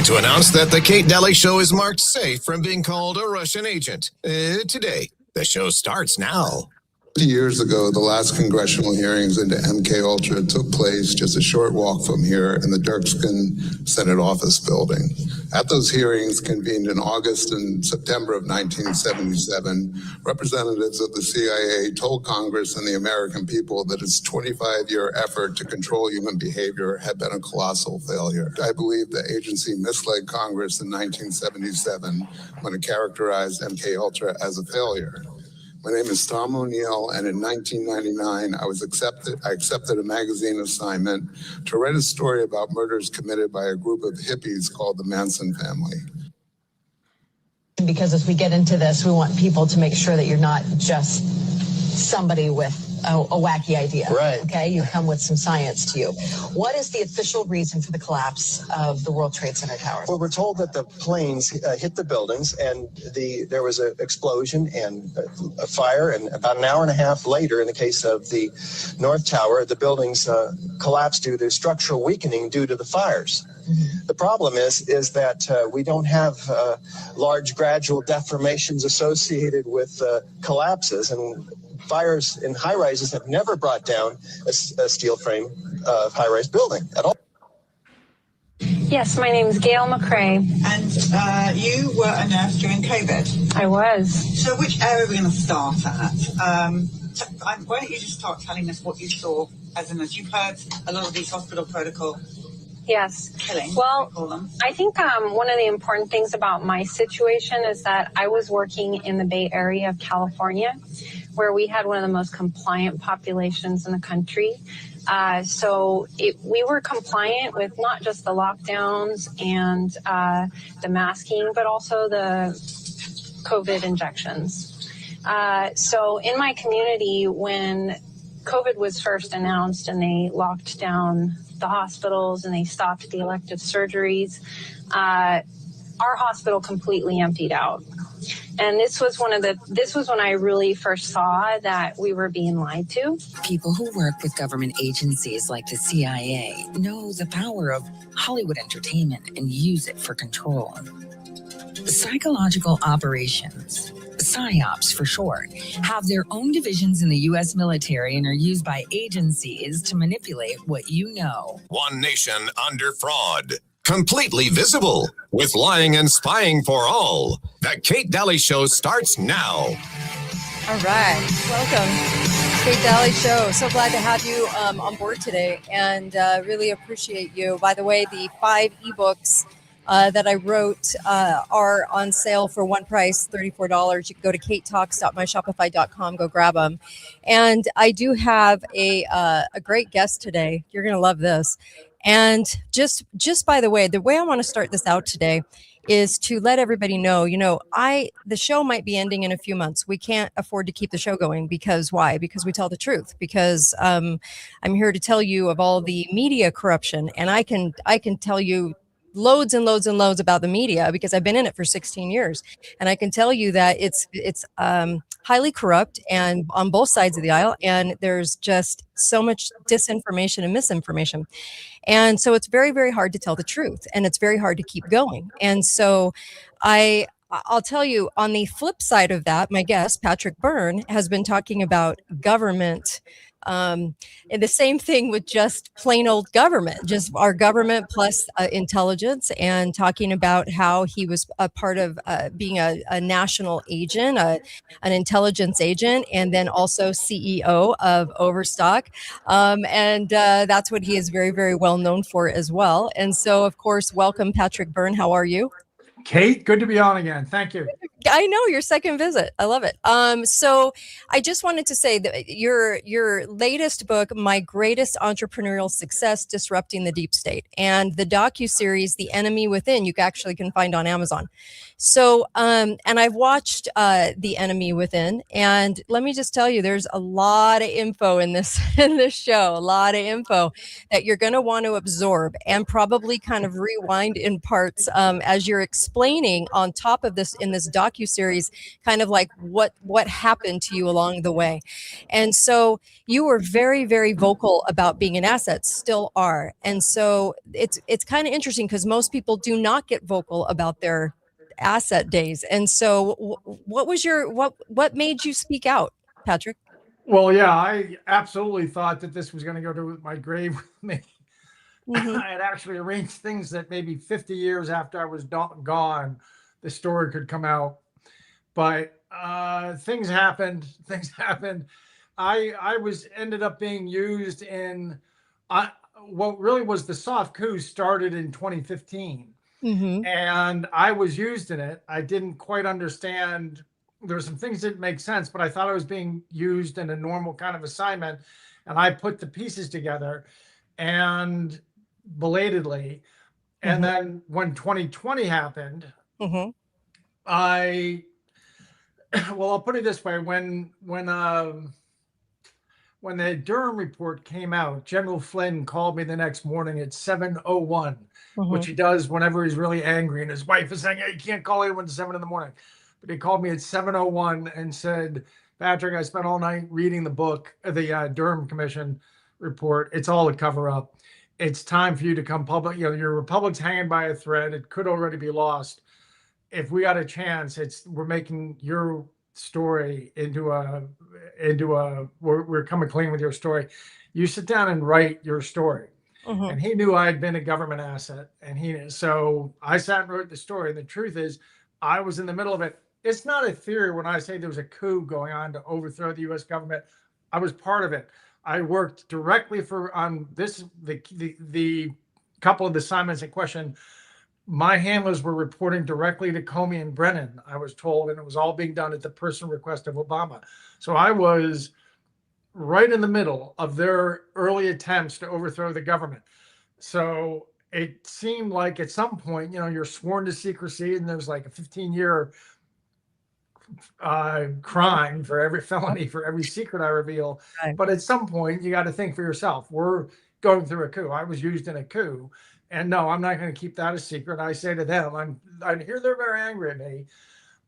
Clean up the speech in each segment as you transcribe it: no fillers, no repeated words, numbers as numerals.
like to announce that the Kate Daly Show is marked safe from being called a Russian agent. Today, the show starts now. 50 years ago, the last congressional hearings into MK took place just a short walk from here in the Dirkskin Senate Office Building. At those hearings, convened in August and September of 1977, representatives of the CIA told Congress and the American people that its 25-year effort to control human behavior had been a colossal failure. I believe the agency misled Congress in 1977 when it characterized MK as a failure. My name is Tom O'Neill, and in 1999, I accepted a magazine assignment to write a story about murders committed by a group of hippies called the Manson family. Because as we get into this, we want people to make sure that you're not just somebody with a wacky idea. Right. Okay, you come with some science to you. What is the official reason for the collapse of the World Trade Center towers? Well, we're told that the planes hit the buildings and there was an explosion and a fire, and about an hour and a half later, in the case of the North Tower, the buildings collapsed due to structural weakening due to the fires. Mm-hmm. The problem is that we don't have large gradual deformations associated with collapses, and fires in high rises have never brought down a steel frame high-rise building at all. Yes, my name is Gail McCrae. And you were a nurse during COVID? I was. So which area are we going to start at? Why don't you just start telling us what you saw as a nurse? You've heard a lot of these hospital protocol. Yes. Killing, well, call them. I think one of the important things about my situation is that I was working in the Bay Area of California, where we had one of the most compliant populations in the country. So we were compliant with not just the lockdowns and the masking, but also the COVID injections. So in my community, when COVID was first announced and they locked down the hospitals and they stopped the elective surgeries, our hospital completely emptied out. And this was when I really first saw that we were being lied to. People who work with government agencies like the CIA know the power of Hollywood entertainment and use it for control. Psychological operations, PSYOPs for short, have their own divisions in the U.S. military and are used by agencies to manipulate what you know. One nation under fraud. Completely visible, with lying and spying for all. The Kate Daly Show starts now. All right, welcome. Kate Daly Show. So glad to have you on board today, and really appreciate you. By the way, the 5 ebooks that I wrote are on sale for one price, $34. You can go to katetalks.myshopify.com, go grab them. And I do have a great guest today. You're going to love this. And just by the way I want to start this out today is to let everybody know, the show might be ending in a few months. We can't afford to keep the show going because why? Because we tell the truth. Because I'm here to tell you of all the media corruption, and I can tell you loads and loads and loads about the media because I've been in it for 16 years, and I can tell you that it's highly corrupt and on both sides of the aisle, and there's just so much disinformation and misinformation. And so it's very, very hard to tell the truth, and it's very hard to keep going. And so I'll tell you, on the flip side of that, my guest, Patrick Byrne, has been talking about government, and the same thing with just plain old government, just our government plus intelligence, and talking about how he was a part of being a national agent, an intelligence agent, and then also CEO of Overstock. And that's what he is very, very well known for as well. And so, of course, welcome, Patrick Byrne. How are you? Kate, good to be on again. Thank you. I know, your second visit. I love it. So I just wanted to say that your latest book, My Greatest Entrepreneurial Success, Disrupting the Deep State, and the docuseries, The Enemy Within, you actually can find on Amazon. So, and I've watched The Enemy Within, and let me just tell you, there's a lot of info in this show, a lot of info that you're going to want to absorb and probably kind of rewind in parts as you're explaining on top of this in this documentary docuseries, kind of like what happened to you along the way. And so you were very, very vocal about being an asset, still are. And so it's kind of interesting because most people do not get vocal about their asset days. And so what was your what made you speak out, Patrick? Well, yeah, I absolutely thought that this was going to go to my grave with me. I had actually arranged things that maybe 50 years after I was gone, the story could come out. But things happened. Things happened. I was ended up being used in what really was the soft coup started in 2015. And I was used in it. I didn't quite understand. There were some things that didn't make sense, but I thought I was being used in a normal kind of assignment. And I put the pieces together and belatedly. And then when 2020 happened, I, well, I'll put it this way. When the Durham report came out, General Flynn called me the next morning at 7:01, which he does whenever he's really angry. And his wife is saying, hey, you can't call anyone at 7 in the morning. But he called me at 7:01 and said, Patrick, I spent all night reading the book, the Durham Commission report. It's all a cover up. It's time for you to come public. You know, your republic's hanging by a thread. It could already be lost. If we got a chance, we're making your story into a we're coming clean with your story. You sit down and write your story. And he knew I had been a government asset, and so I sat and wrote the story. And the truth is, I was in the middle of it. It's not a theory when I say there was a coup going on to overthrow the U.S. government. I was part of it. I worked directly on the couple of the assignments in question. My handlers were reporting directly to Comey and Brennan, I was told, and it was all being done at the personal request of Obama. So I was right in the middle of their early attempts to overthrow the government. So it seemed like at some point, you're sworn to secrecy, and there's like a 15-year crime for every felony, for every secret I reveal. Right. But at some point, you got to think for yourself. We're going through a coup. I was used in a coup. And no, I'm not going to keep that a secret. I say to them, I hear they're very angry at me.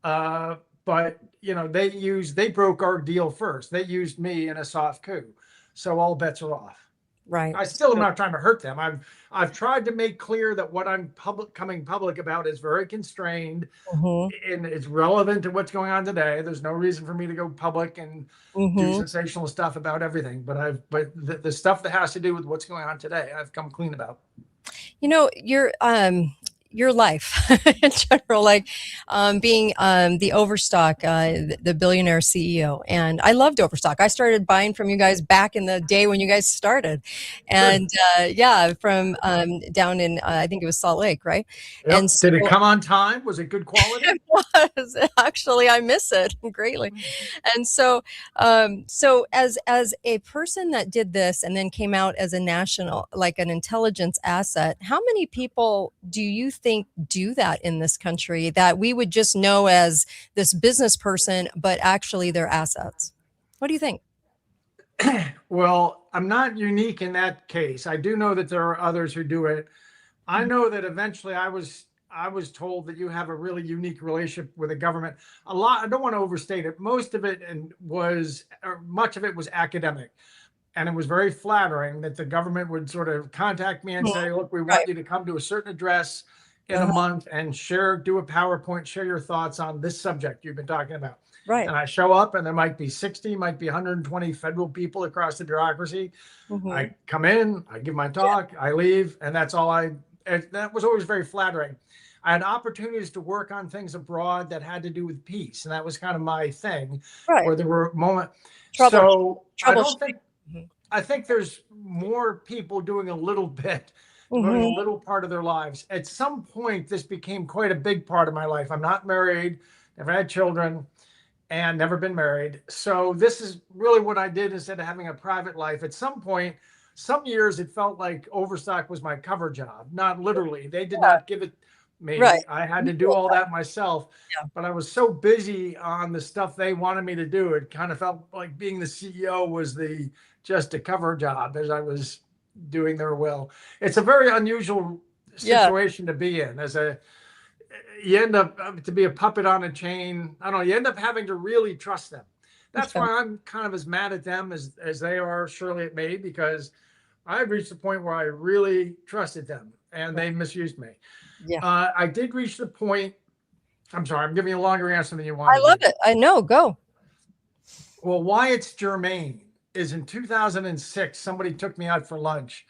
But they broke our deal first. They used me in a soft coup. So all bets are off. Right. I still am not trying to hurt them. I've tried to make clear that what I'm coming public about is very constrained, and it's relevant to what's going on today. There's no reason for me to go public and do sensational stuff about everything. But the stuff that has to do with what's going on today, I've come clean about. Your life in general, like being the Overstock, the billionaire CEO. And I loved Overstock. I started buying from you guys back in the day when you guys started. And from down in, I think it was Salt Lake, right? Yep. And so, did it come on time? Was it good quality? It was. Actually, I miss it greatly. And so as a person that did this and then came out as a national, like an intelligence asset, how many people do you think do that in this country that we would just know as this business person, but actually they're assets? What do you think? Well, I'm not unique in that case. I do know that there are others who do it. I know that eventually I was told that you have a really unique relationship with the government. I don't want to overstate it. Much of it was academic. And it was very flattering that the government would sort of contact me and say, look, we want you to come to a certain address in a month and do a PowerPoint, share your thoughts on this subject you've been talking about. Right. And I show up, and there might be 60, might be 120 federal people across the bureaucracy. I come in, I give my talk, I leave, and that's all and that was always very flattering. I had opportunities to work on things abroad that had to do with peace, and that was kind of my thing, where there were moments. I think there's more people doing a little bit, devoting a little part of their lives. At some point, this became quite a big part of my life. I'm not married, never had children, and never been married. So this is really what I did instead of having a private life. At some point, some years, it felt like Overstock was my cover job. Not literally. They did not give it me. Right. I had to do all that myself. Yeah. But I was so busy on the stuff they wanted me to do. It kind of felt like being the CEO was just a cover job as I was doing their will. It's a very unusual situation to be in. you end up to be a puppet on a chain. I don't know. You end up having to really trust them. That's Okay. why I'm kind of as mad at them as they are, surely at me, because I've reached the point where I really trusted them and they misused me. Yeah. I did reach the point. I'm sorry, I'm giving you a longer answer than you I wanted. love it. I know. Go. Well, why it's germane is in 2006, somebody took me out for lunch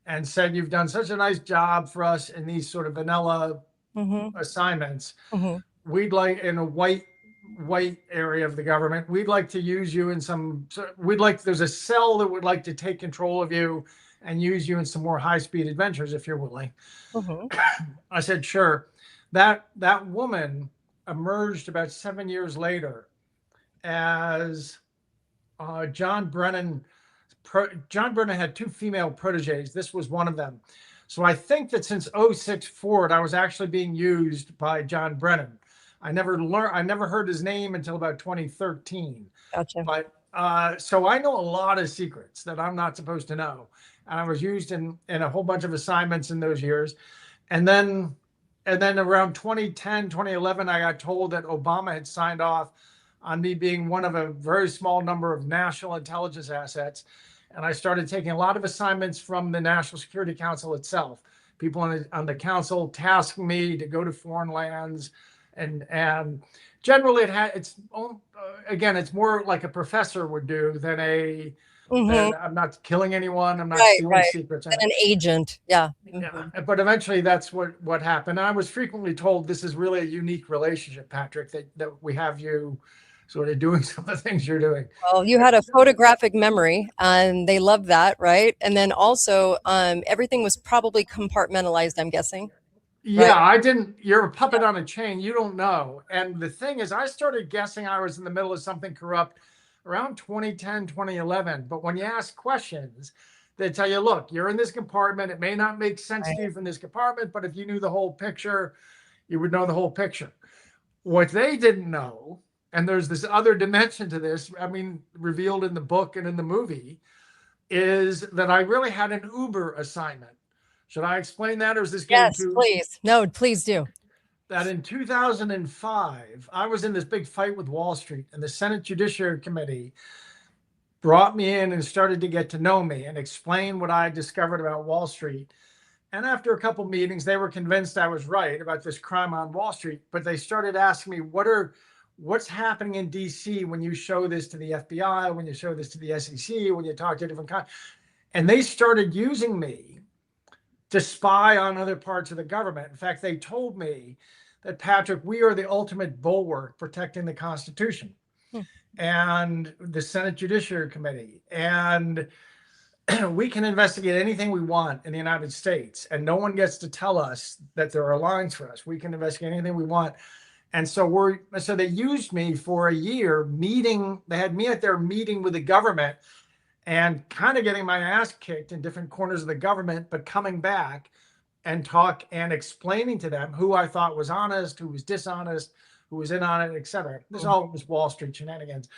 and said, "You've done such a nice job for us in these sort of vanilla assignments. We'd like, in a white area of the government, we'd like to use you in some, there's a cell that would like to take control of you and use you in some more high-speed adventures if you're willing." I said, sure. That woman emerged about 7 years later as John Brennan. John Brennan had two female proteges. This was one of them. So I think that since 06 forward, I was actually being used by John Brennan. I never heard his name until about 2013. Gotcha. But so I know a lot of secrets that I'm not supposed to know. And I was used in a whole bunch of assignments in those years. And then around 2010, 2011, I got told that Obama had signed off on me being one of a very small number of national intelligence assets. And I started taking a lot of assignments from the National Security Council itself. People on the council tasking me to go to foreign lands, and generally it's more like a professor would do than a. Than, I'm not killing anyone. I'm not stealing secrets. And an agent, yeah. Yeah, but eventually that's what happened. And I was frequently told this is really a unique relationship, Patrick, that we have you sort of doing some of the things you're doing. Well, you had a photographic memory and they loved that, right? And then also everything was probably compartmentalized, I'm guessing. Yeah, right? I didn't. You're a puppet on a chain. You don't know. And the thing is, I started guessing I was in the middle of something corrupt around 2010, 2011. But when you ask questions, they tell you, look, you're in this compartment. It may not make sense to you from this compartment, but if you knew the whole picture, you would know the whole picture. What they didn't know, and there's this other dimension to this, I mean, revealed in the book and in the movie, is that I really had an Uber assignment. Should I explain that, or is this going to? Yes, please. No, please do. That in 2005, I was in this big fight with Wall Street, and the Senate Judiciary Committee brought me in and started to get to know me and explain what I discovered about Wall Street. And after a couple meetings, they were convinced I was right about this crime on Wall Street. But they started asking me, what's happening in DC when you show this to the FBI, when you show this to the SEC, when you talk to different kinds. And they started using me to spy on other parts of the government. In fact, they told me that, Patrick, we are the ultimate bulwark protecting the Constitution and the Senate Judiciary Committee. And we can investigate anything we want in the United States, and no one gets to tell us that there are lines for us. We can investigate anything we want. And so they used me for a year meeting. They had me at their meeting with the government and kind of getting my ass kicked in different corners of the government, but coming back and talk and explaining to them who I thought was honest, who was dishonest, who was in on it, et cetera. This all was Wall Street shenanigans.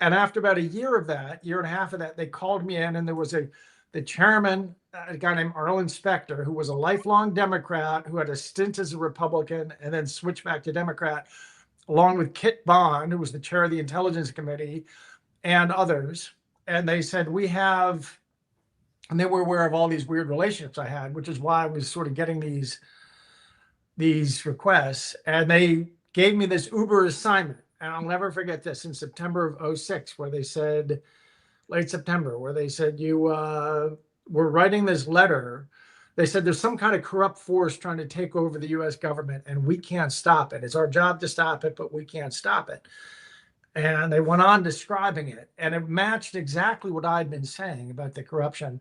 And after about a year of that, year and a half of that, they called me in, and there was the chairman, a guy named Arlen Specter, who was a lifelong Democrat, who had a stint as a Republican and then switched back to Democrat, along with Kit Bond, who was the chair of the Intelligence Committee, and others. And they said, and they were aware of all these weird relationships I had, which is why I was sort of getting these requests. And they gave me this Uber assignment. And I'll never forget this, in September of 06, where they said, late September, where they said, we're writing this letter. They said there's some kind of corrupt force trying to take over the US government, and we can't stop it. It's our job to stop it, but we can't stop it. And they went on describing it, and it matched exactly what I'd been saying about the corruption.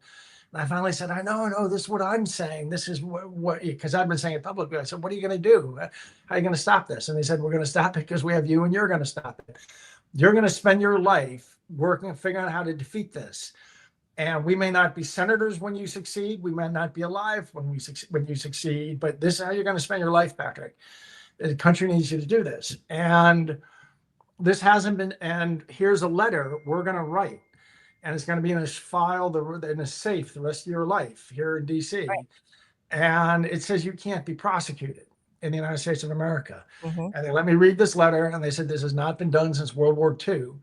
And I finally said, I know, this is what I'm saying. This is what, because I've been saying it publicly. I said, what are you going to do? How are you going to stop this? And they said, we're going to stop it because we have you, and you're going to stop it. You're going to spend your life working and figuring out how to defeat this. And we may not be senators when you succeed. We may not be alive when you succeed, but this is how you're going to spend your life, Patrick. The country needs you to do this. And this hasn't been, and here's a letter we're going to write, and it's going to be in a file, in a safe the rest of your life here in DC. Right. And it says you can't be prosecuted. in the United States of America. Mm-hmm. And they let me read this letter, and they said, this has not been done since World War II.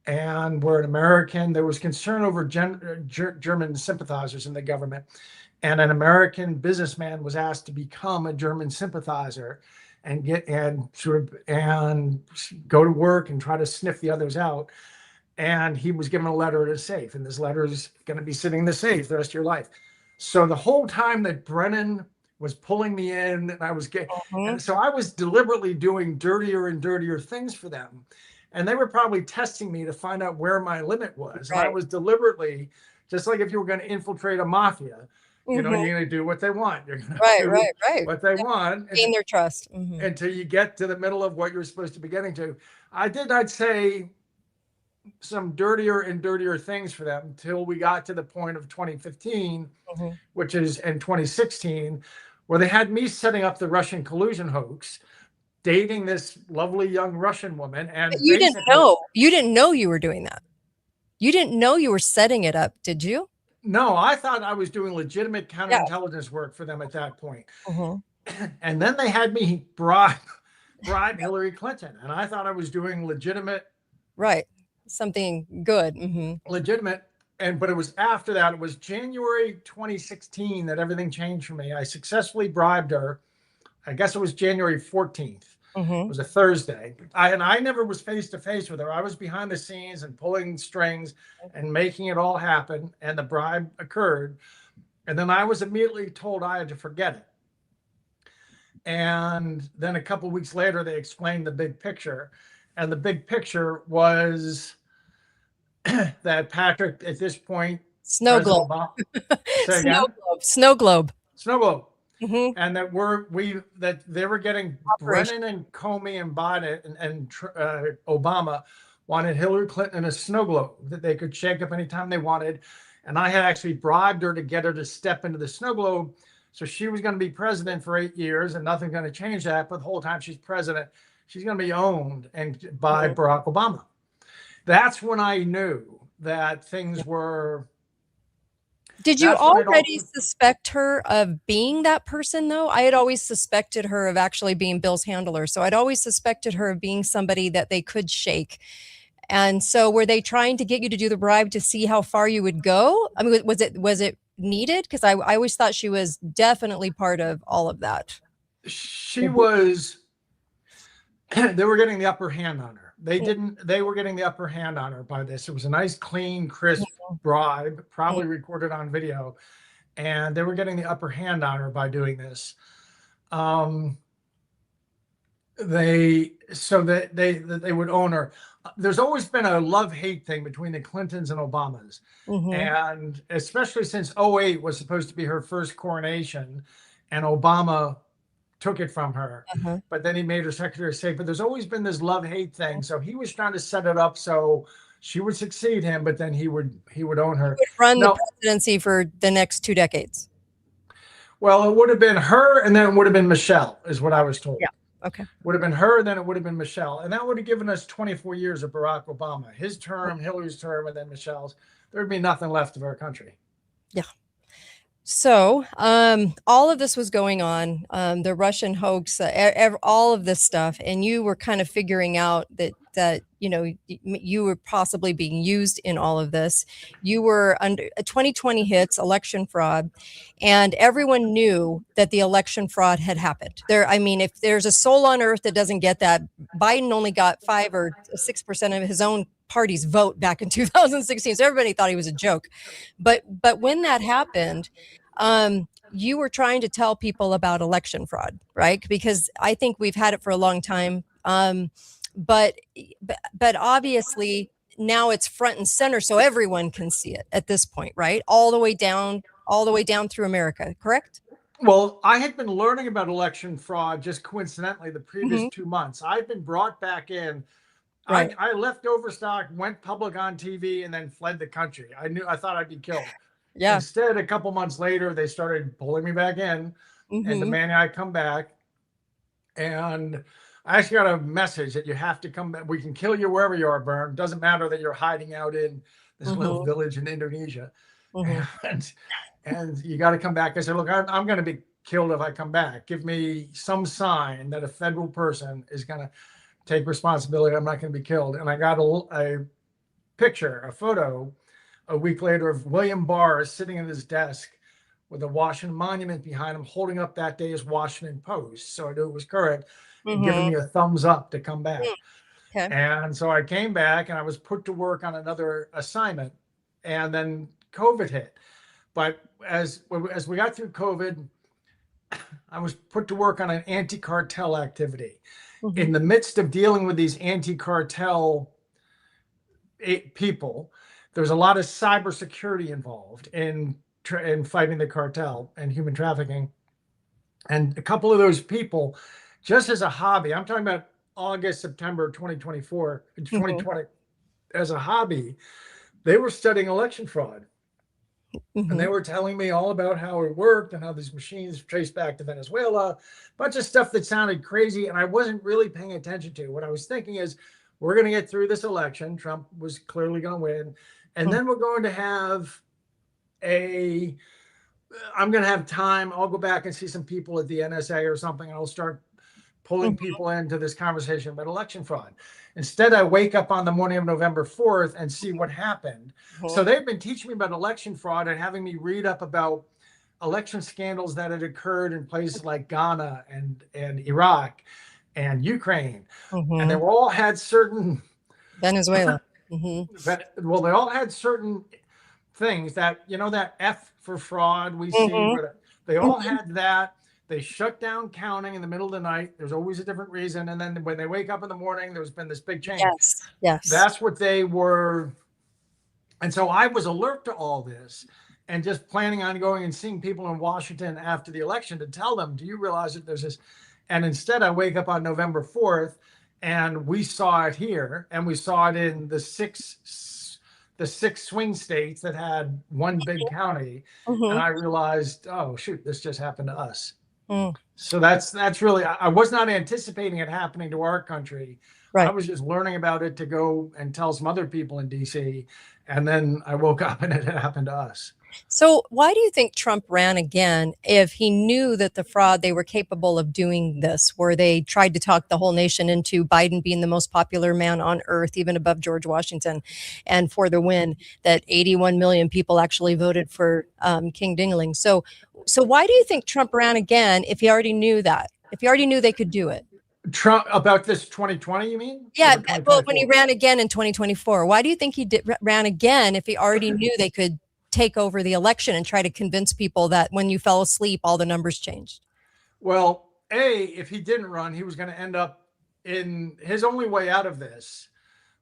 And we're an American. There was concern over German sympathizers in the government. And an American businessman was asked to become a German sympathizer and go to work and try to sniff the others out. And he was given a letter in a safe, and this letter is going to be sitting in the safe the rest of your life. So the whole time that Brennan was pulling me in, and I was and so I was deliberately doing dirtier and dirtier things for them. And they were probably testing me to find out where my limit was. Right. And I was deliberately, just like if you were going to infiltrate a mafia, you know, you're going to do what they want. You're going to do what they want. Gain their trust. Until you get to the middle of what you're supposed to be getting to. I'd say, some dirtier and dirtier things for them until we got to the point of 2015, which is in 2016, where they had me setting up the Russian collusion hoax, dating this lovely young Russian woman. And but you didn't know you were doing that. You didn't know you were setting it up, did you? No, I thought I was doing legitimate counterintelligence work for them at that point. And then they had me bribe Hillary Clinton, and I thought I was doing legitimate. Right. Something good. Legitimate. But it was after that, it was January 2016 that everything changed for me. I successfully bribed her. I guess it was January 14th. It was a Thursday. I never was face to face with her. I was behind the scenes and pulling strings and making it all happen. And the bribe occurred. And then I was immediately told I had to forget it. And then a couple of weeks later, they explained the big picture. And the big picture was that Patrick, at this point, Snow globe. Snow globe. And that they were getting Brennan and Comey and Biden and Obama wanted Hillary Clinton in a snow globe that they could shake up anytime they wanted. And I had actually bribed her to get her to step into the snow globe. So she was going to be president for 8 years, and nothing's going to change that. But the whole time she's president, she's going to be owned by Barack Obama. That's when I knew that things were. Did you already suspect her of being that person, though? I had always suspected her of actually being Bill's handler. So I'd always suspected her of being somebody that they could shake. And so were they trying to get you to do the bribe to see how far you would go? I mean, was it needed? Because I always thought she was definitely part of all of that. She was. They were getting the upper hand on her. They were getting the upper hand on her by this. It was a nice, clean, crisp bribe, probably recorded on video. And they were getting the upper hand on her by doing this. They would own her. There's always been a love-hate thing between the Clintons and Obamas. And especially since 2008 was supposed to be her first coronation, and Obama took it from her, but then he made her Secretary of State. But there's always been this love-hate thing. So he was trying to set it up so she would succeed him, but then he would own her. He would run the presidency for the next 2 decades. Well, it would have been her, and then it would have been Michelle, is what I was told. Yeah. Okay. Would have been her, then it would have been Michelle. And that would have given us 24 years of Barack Obama. His term, Hillary's term, and then Michelle's. There would be nothing left of our country. Yeah. So all of this was going on, the Russian hoax, all of this stuff, and you were kind of figuring out that you were possibly being used in all of this. You were under 2020 hits, election fraud, and everyone knew that the election fraud had happened. If there's a soul on earth that doesn't get that, Biden only got 5 or 6% of his own party's vote back in 2016. So everybody thought he was a joke. But when that happened, you were trying to tell people about election fraud, right? Because I think we've had it for a long time. But obviously now it's front and center, so everyone can see it at this point, right? All the way down through America, correct? Well, I had been learning about election fraud just coincidentally the previous 2 months. I've been brought back in. Right. I left Overstock, went public on TV, and then fled the country. I thought I'd be killed. Yeah. Instead, a couple months later, they started pulling me back in and demanding I come back. And I actually got a message that you have to come back. We can kill you wherever you are, Byrne. Doesn't matter that you're hiding out in this little village in Indonesia. And you got to come back. I said, look, I'm going to be killed if I come back. Give me some sign that a federal person is going to take responsibility. I'm not going to be killed. And I got a picture, a photo, a week later of William Barr sitting at his desk with a Washington Monument behind him, holding up that day's Washington Post. So I knew it was current, and giving me a thumbs up to come back. Okay. And so I came back and I was put to work on another assignment, and then COVID hit. But as we got through COVID, I was put to work on an anti-cartel activity. In the midst of dealing with these anti-cartel people, there's a lot of cybersecurity involved in fighting the cartel and human trafficking. And a couple of those people, just as a hobby, I'm talking about August, September 2024, 2020, as a hobby, they were studying election fraud. And they were telling me all about how it worked and how these machines traced back to Venezuela, a bunch of stuff that sounded crazy. And I wasn't really paying attention to. What I was thinking is, we're going to get through this election. Trump was clearly going to win. And then we're going to have I'm going to have time. I'll go back and see some people at the NSA or something, and I'll start pulling people into this conversation about election fraud. Instead, I wake up on the morning of November 4th and see what happened. So they've been teaching me about election fraud and having me read up about election scandals that had occurred in places like Ghana and Iraq and Ukraine. And they all had certain... Venezuela. Well, they all had certain things that, that F for fraud we see. But they all had that. They shut down counting in the middle of the night. There's always a different reason. And then when they wake up in the morning, there's been this big change. Yes. That's what they were. And so I was alert to all this and just planning on going and seeing people in Washington after the election to tell them, do you realize that there's this? And instead I wake up on November 4th and we saw it here, and we saw it in the six swing states that had one big county. And I realized, oh shoot, this just happened to us. So that's really, I was not anticipating it happening to our country. I was just learning about it to go and tell some other people in DC. And then I woke up and it had happened to us. So why do you think Trump ran again if he knew that the fraud, they were capable of doing this, where they tried to talk the whole nation into Biden being the most popular man on earth, even above George Washington, and for the win, that 81 million people actually voted for King Dingling. So why do you think Trump ran again if he already knew that, if he already knew they could do it? Trump, about this 2020, you mean? Yeah, well, when he ran again in 2024, why do you think he ran again if he already knew they could take over the election and try to convince people that when you fell asleep, all the numbers changed? Well, if he didn't run, he was going to end up in his only way out of this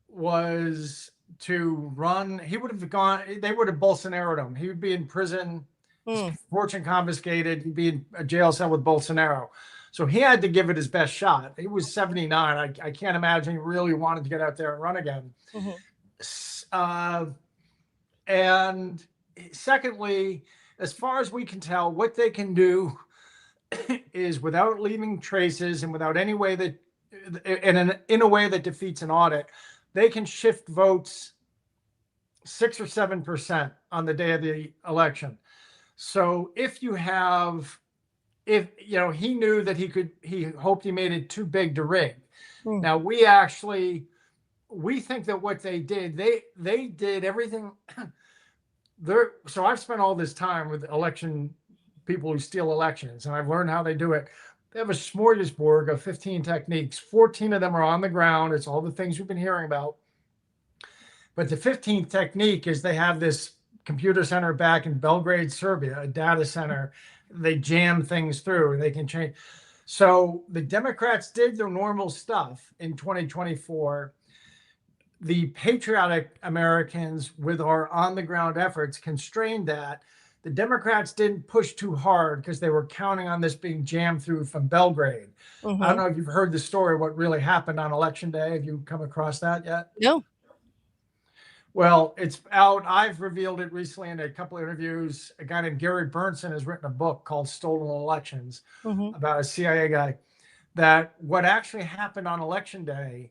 was to run. He would have gone, they would have Bolsonaro'd him. He would be in prison, his fortune confiscated. He'd be in a jail cell with Bolsonaro. So he had to give it his best shot. He was 79. I can't imagine he really wanted to get out there and run again. And secondly, as far as we can tell, what they can do is, without leaving traces and without any way that, in a way that defeats an audit, they can shift votes 6 or 7% on the day of the election. So if he knew that he hoped he made it too big to rig. Now we think that what they did did everything. So I've spent all this time with election people who steal elections, and I've learned how they do it. They have a smorgasbord of 15 techniques. 14 of them are on the ground. It's all the things we've been hearing about. But the 15th technique is they have this computer center back in Belgrade, Serbia, a data center. They jam things through and they can change. So the Democrats did their normal stuff in 2024. The patriotic Americans, with our on-the-ground efforts, constrained that. The Democrats didn't push too hard because they were counting on this being jammed through from Belgrade. I don't know if you've heard the story, what really happened on Election Day. Have you come across that yet? No. Well, it's out. I've revealed it recently in a couple of interviews. A guy named Gary Byrne has written a book called Stolen Elections about a CIA guy. That what actually happened on Election Day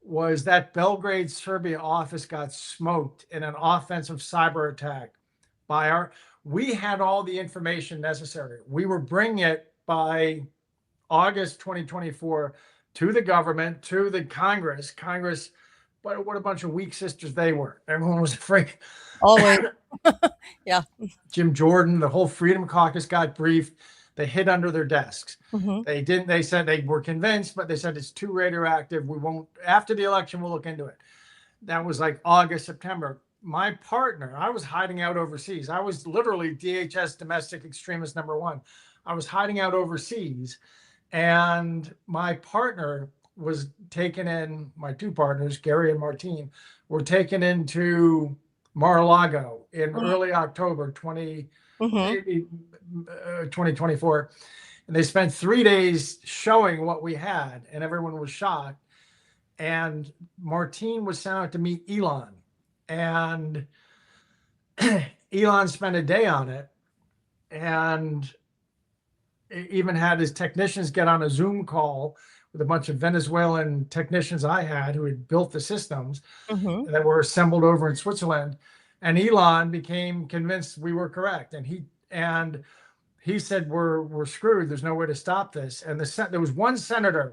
was that Belgrade, Serbia office got smoked in an offensive cyber attack we had all the information necessary. We were bringing it by August 2024 to the government, to the Congress, but what a bunch of weak sisters they were. Everyone was afraid. Always. Yeah. Jim Jordan, the whole Freedom Caucus got briefed. They hid under their desks. They said they were convinced, but they said it's too radioactive. We won't, after the election, we'll look into it. That was like August, September. My partner, I was hiding out overseas. I was literally DHS domestic extremist #1. I was hiding out overseas, and my partner was taken in, my two partners, Gary and Martine, were taken into Mar-a-Lago in early October 2024. And they spent 3 days showing what we had, and everyone was shocked. And Martine was sent out to meet Elon. And Elon spent a day on it, and even had his technicians get on a Zoom call with a bunch of Venezuelan technicians I had who had built the systems that were assembled over in Switzerland. And Elon became convinced we were correct. And he said, we're screwed. There's no way to stop this. And there was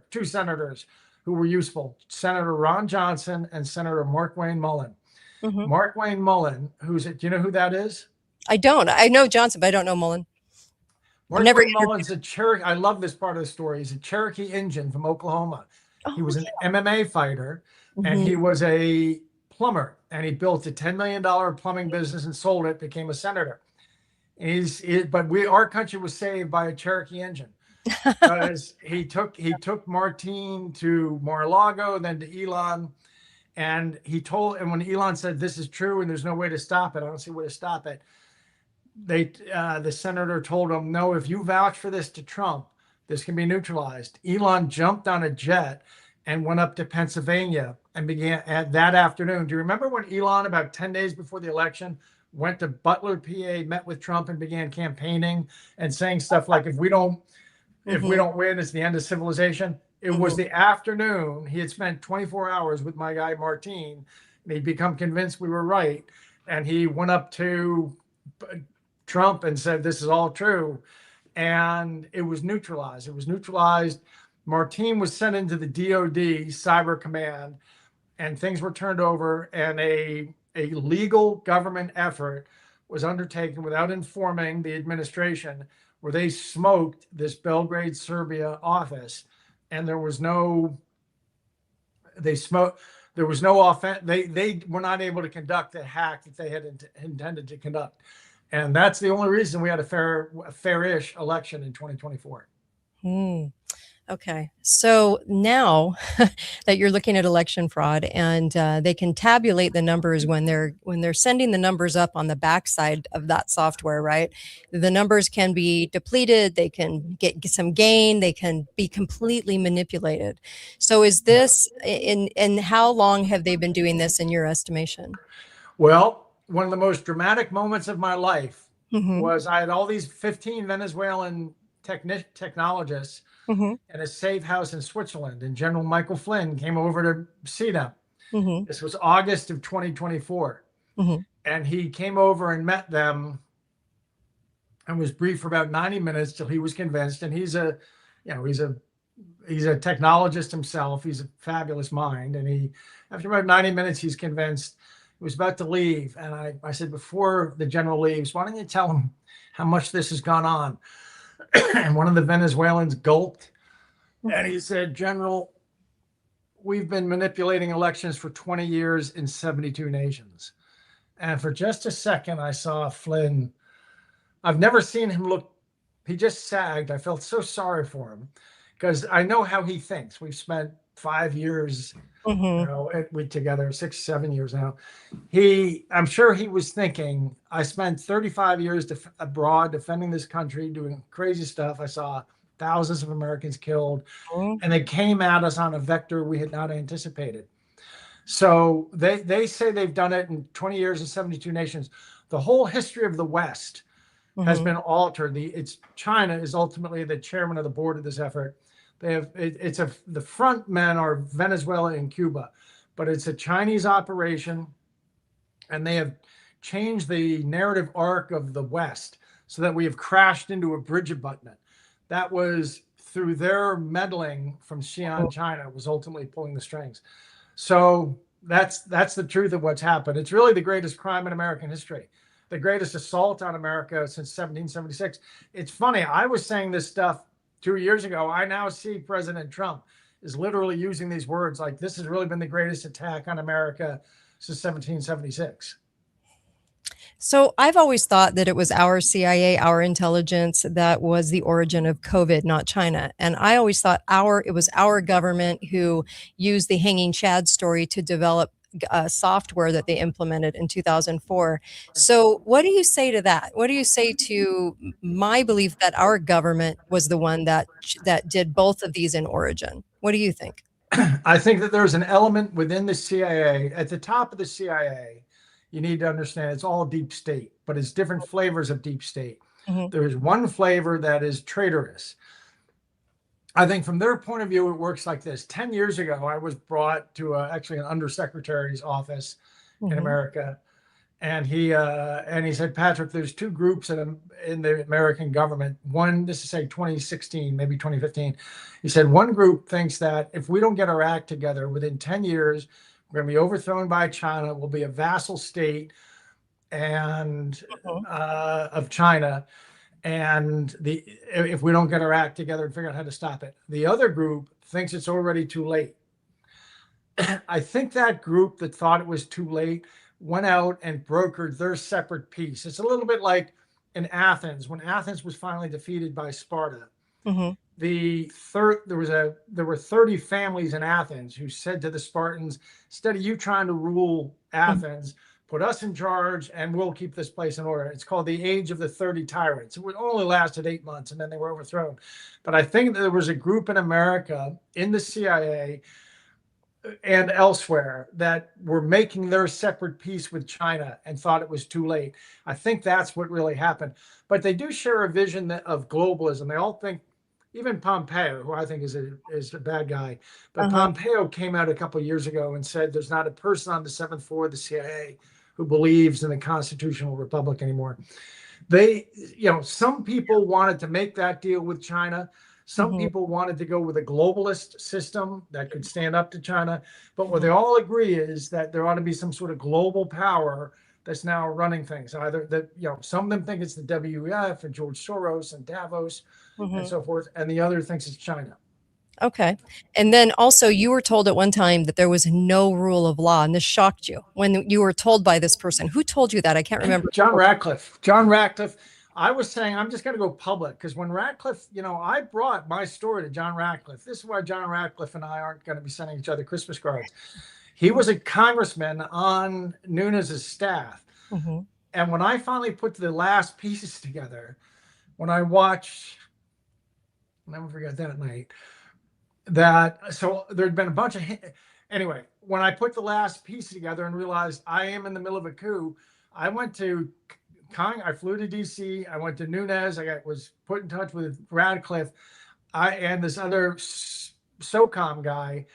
two senators who were useful, Senator Ron Johnson and Senator Markwayne Mullin. Markwayne Mullin, do you know who that is? I don't. I know Johnson, but I don't know Mullin. Markwayne Mullin's a Cherokee. I love this part of the story. He's a Cherokee Indian from Oklahoma. He was an MMA fighter, and he was a plumber, and he built a $10 million plumbing business and sold it, became a senator. Our country was saved by a Cherokee Indian. Because he took Martine to Mar-a-Lago, then to Elon, and when Elon said this is true and there's no way to stop it, I don't see a way to stop it. The senator told him, no, if you vouch for this to Trump, this can be neutralized. Elon jumped on a jet and went up to Pennsylvania and began that afternoon. Do you remember when Elon, about 10 days before the election, went to Butler, PA, met with Trump and began campaigning and saying stuff like, if we don't win, it's the end of civilization? It was the afternoon. He had spent 24 hours with my guy, Martine, and he'd become convinced we were right. And he went up to Trump and said, this is all true. And it was neutralized. Martine was sent into the DOD Cyber Command, and things were turned over, and a legal government effort was undertaken without informing the administration, where they smoked this Belgrade, Serbia office, and there was no offense. They were not able to conduct the hack that they had intended to conduct. And that's the only reason we had a fair-ish election in 2024. Okay. So now that you're looking at election fraud, and they can tabulate the numbers when they're sending the numbers up on the backside of that software, right? The numbers can be depleted, they can get some gain, they can be completely manipulated. So is this and how long have they been doing this in your estimation? Well, one of the most dramatic moments of my life was I had all these 15 Venezuelan technologists in a safe house in Switzerland, and General Michael Flynn came over to see them. This was August of 2024. And he came over and met them and was briefed for about 90 minutes till he was convinced. And he's a technologist himself. He's a fabulous mind. And after about 90 minutes, he's convinced. He was about to leave. And I said, before the general leaves, why don't you tell him how much this has gone on? And one of the Venezuelans gulped. And he said, General, we've been manipulating elections for 20 years in 72 nations. And for just a second, I saw Flynn. I've never seen him look, he just sagged. I felt so sorry for him because I know how he thinks. We've spent 5 years together, 6, 7 years now. I'm sure he was thinking, I spent 35 years abroad defending this country, doing crazy stuff. I saw thousands of Americans killed, and they came at us on a vector we had not anticipated. So they say they've done it in 20 years in 72 nations. The whole history of the West has been altered. China is ultimately the chairman of the board of this effort. The front men are Venezuela and Cuba, but it's a Chinese operation, and they have changed the narrative arc of the West so that we have crashed into a bridge abutment. That was through their meddling from Xi'an, China, was ultimately pulling the strings. So that's the truth of what's happened. It's really the greatest crime in American history, the greatest assault on America since 1776. It's funny, I was saying this stuff 2 years ago. I now see President Trump is literally using these words like, this has really been the greatest attack on America since 1776. So I've always thought that it was our CIA, our intelligence, that was the origin of COVID, not China. And I always thought it was our government who used the hanging Chad story to develop software that they implemented in 2004. So what do you say to that? What do you say to my belief that our government was the one that did both of these in origin? What do you think? I think that there's an element within the CIA, at the top of the CIA, you need to understand it's all deep state, but it's different flavors of deep state. There is one flavor that is traitorous. I think from their point of view, it works like this. 10 years ago, I was brought to actually an undersecretary's office in America. And he said, Patrick, there's two groups in the American government. One, this is say 2016, maybe 2015. He said, one group thinks that if we don't get our act together within 10 years, we're going to be overthrown by China. We'll be a vassal state and of China. And if we don't get our act together and figure out how to stop it. The other group thinks it's already too late. I think that group that thought it was too late went out and brokered their separate peace. It's a little bit like in Athens, when Athens was finally defeated by Sparta. There were 30 families in Athens who said to the Spartans, instead of you trying to rule Athens, put us in charge and we'll keep this place in order. It's called the Age of the 30 Tyrants. It only lasted 8 months and then they were overthrown. But I think there was a group in America, in the CIA and elsewhere, that were making their separate peace with China and thought it was too late. I think that's what really happened. But they do share a vision of globalism. They all think, even Pompeo, who I think is a bad guy, but Pompeo came out a couple of years ago and said there's not a person on the seventh floor of the CIA who believes in the constitutional republic anymore. Some people wanted to make that deal with China. Some people wanted to go with a globalist system that could stand up to China. But what they all agree is that there ought to be some sort of global power that's now running things. Either that, some of them think it's the WEF and George Soros and Davos and so forth, and the other thinks it's China. Okay. And then also you were told at one time that there was no rule of law, and this shocked you when you were told by this person. Who told you that? I can't remember. John Ratcliffe. I was saying, I'm just going to go public, because when Ratcliffe, I brought my story to John Ratcliffe. This is why John Ratcliffe and I aren't going to be sending each other Christmas cards. He was a congressman on Nunes's staff. And when I finally put the last pieces together, when I watched, I'll never forget that night, so there'd been a bunch of, anyway, when I put the last piece together and realized I am in the middle of a coup, I flew to DC, I went to Nunes, was put in touch with Radcliffe, and this other SOCOM guy,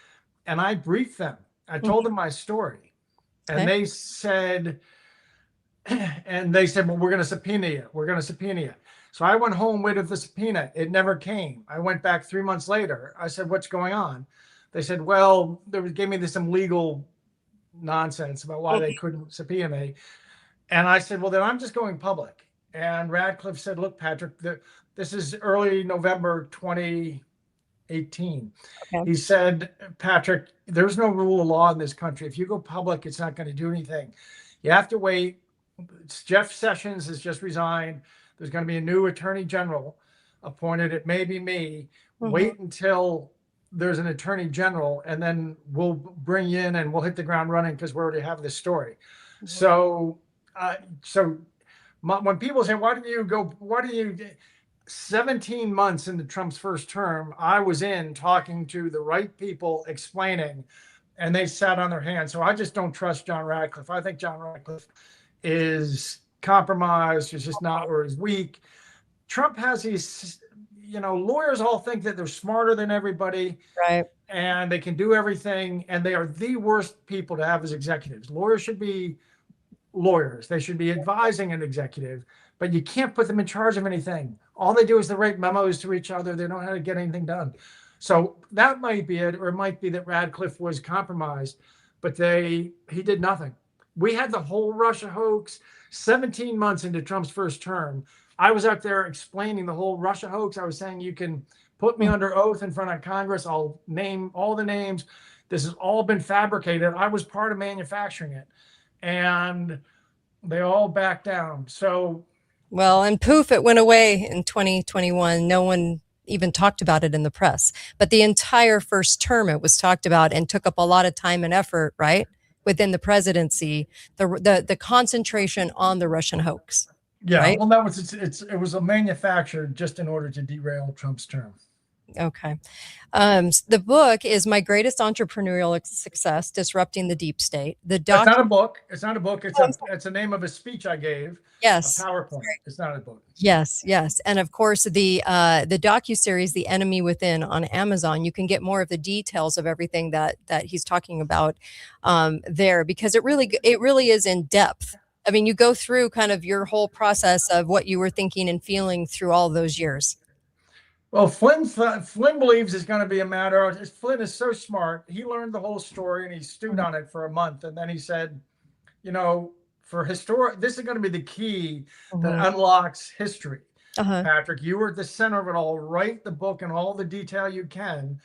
and I briefed them. I told them my story, and they said, well, we're going to subpoena you. So I went home, waited for the subpoena. It never came. I went back 3 months later. I said, what's going on? They said, well, gave me some legal nonsense about why they couldn't subpoena me. And I said, well, then I'm just going public. And Radcliffe said, look, Patrick, this is early November 2018. He said, Patrick, there's no rule of law in this country. If you go public, it's not going to do anything. You have to wait. Jeff Sessions has just resigned. There's going to be a new attorney general appointed. It may be me. Wait until there's an attorney general, and then we'll bring you in and we'll hit the ground running, because we already have this story. So when people say, why do you 17 months into Trump's first term, I was in talking to the right people, explaining, and they sat on their hands. So I just don't trust John Ratcliffe. I think John Ratcliffe is compromised, is just not, or is weak. Trump has these, lawyers all think that they're smarter than everybody. Right. And they can do everything. And they are the worst people to have as executives. Lawyers should be lawyers. They should be advising an executive, but you can't put them in charge of anything. All they do is they write memos to each other. They don't know how to get anything done. So that might be it, or it might be that Radcliffe was compromised, but he did nothing. We had the whole Russia hoax 17 months into Trump's first term. I was out there explaining the whole Russia hoax. I was saying, you can put me under oath in front of Congress. I'll name all the names. This has all been fabricated. I was part of manufacturing it. And they all backed down. So, well, and poof, it went away in 2021. No one even talked about it in the press. But the entire first term, it was talked about and took up a lot of time and effort, right? Within the presidency, the concentration on the Russian hoax. Yeah, right? well, that was it was a manufactured just in order to derail Trump's term. Okay. The book is My Greatest Entrepreneurial Success, Disrupting the Deep State. It's not a book. It's not a book. It's the name of a speech I gave. Yes. A PowerPoint. It's not a book. Yes, yes. And of course, the docuseries, The Enemy Within, on Amazon, you can get more of the details of everything that he's talking about there, because it really is in depth. I mean, you go through kind of your whole process of what you were thinking and feeling through all those years. Well, Flynn believes it's going to be a matter of, Flynn is so smart. He learned the whole story and he stewed on it for a month. And then he said, for this is going to be the key that unlocks history. Patrick, you were at the center of it all. Write the book in all the detail you can.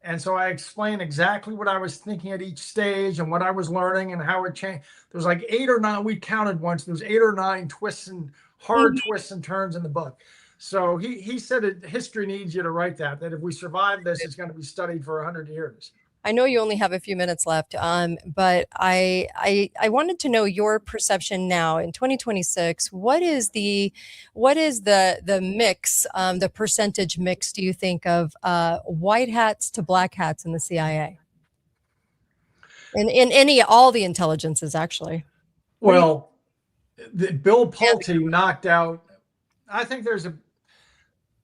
And so I explained exactly what I was thinking at each stage and what I was learning and how it changed. There was like 8 or 9, we counted once, there was 8 or 9 twists and hard twists and turns in the book. So he said that history needs you to write that if we survive this, it's going to be studied for 100 years. I know you only have a few minutes left, but I wanted to know your perception now in 2026. What is the mix, the percentage mix, do you think, of white hats to black hats in the CIA? In all the intelligences, actually. Well, Bill Pulte knocked out. I think